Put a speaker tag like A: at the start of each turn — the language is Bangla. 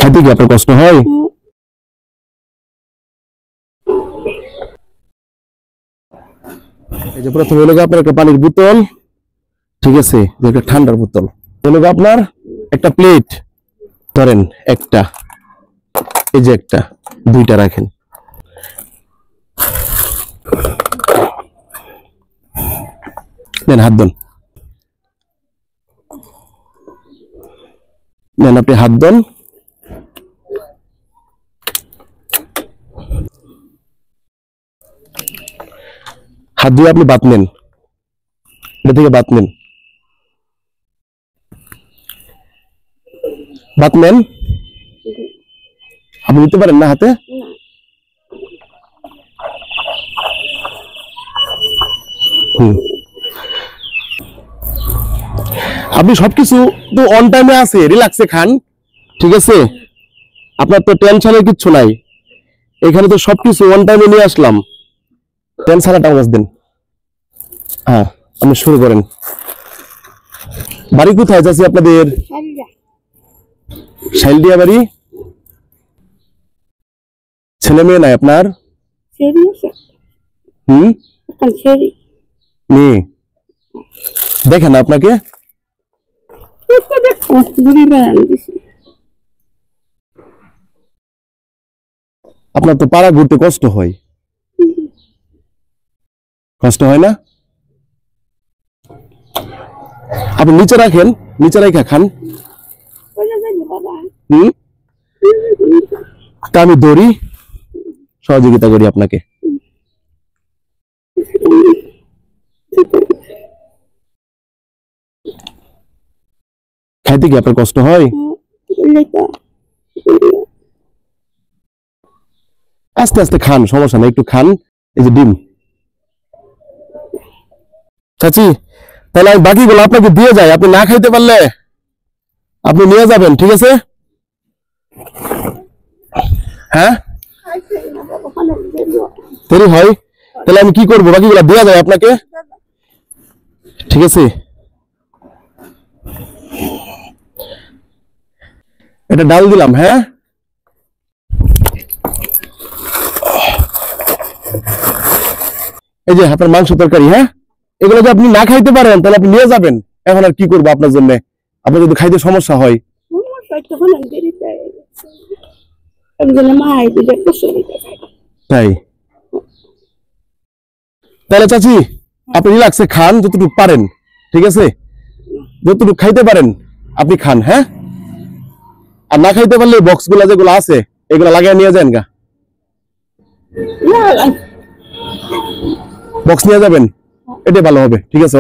A: খাইতে কি আপনার কষ্ট হয়? এই যে প্রথমে হলো আপনার একটা পানির বোতল, ঠিক আছে, যে একটা ঠান্ডার বোতল হলো আপনার একটা প্লেট ধরেন, একটা এই যে একটা দুইটা রাখেন। নেন হাত দেন, নেন আপনি হাত দেন। হাত দিয়ে আপনি বাত নেন, এটা থেকে বাত নেন, বাত নেন। আপনি নিতে পারেন না হাতে? আপনি সবকিছু তো অন টাইমে আছে, রিল্যাক্সে খান, ঠিক আছে, আপনার তো টেনশনের কিচ্ছু নাই। এখানে তো সবকিছু অন টাইমে নিয়ে আসলাম, টেনশনটা আওয়াজ দেন। হ্যাঁ, আপনি শুরু করেন। বাড়ি কোথায় যাচ্ছি আপনাদের? শাইলদিয়া বাড়ি। ছেলে মেয়ে নাই আপনার? মেয়ে দেখেন আপনাকে। আপনার তো পাড়া ঘুরতে কষ্ট হয়, কষ্ট হয় না? আপনি নিচে রাখেন, নিচে রেখে খান। তা আমি দৌড়ি, সহযোগিতা করি আপনাকে। খাইতে কি আপনার কষ্ট হয়? আস্তে আস্তে খান, সমস্যা নেই, একটু খান। এই যে ডিম। চাচি, তাহলে আমি বাকিগুলো আপনাকে দিয়ে যাই, আপনি না খাইতে পারলে আপনি নিয়ে যাবেন, ঠিক আছে? হ্যাঁ, দেরি হয়, তাহলে আমি কি করবো, বাকিগুলো দেওয়া যায় আপনাকে, ঠিক আছে? এটা ডাল দিলাম। হ্যাঁ, এই যে আপনার মাংস তরকারি। হ্যাঁ, এগুলো যদি আপনি না খাইতে পারেন তাহলে আপনি নিয়ে যাবেন। এখন আর কি করবো আপনার জন্য, আপনার যদি খাইতে সমস্যা হয়। তাই, তাহলে চাচি আপনি রিল্যাক্সে খান, যতটুকু পারেন, ঠিক আছে, যতটুকু খাইতে পারেন আপনি খান। হ্যাঁ, আর না খাইতে পারলে বক্স গুলা যেগুলো আছে এগুলো লাগিয়ে নিয়ে যান গা, বক্স নিয়ে যাবেন, এটাই ভালো হবে, ঠিক আছে।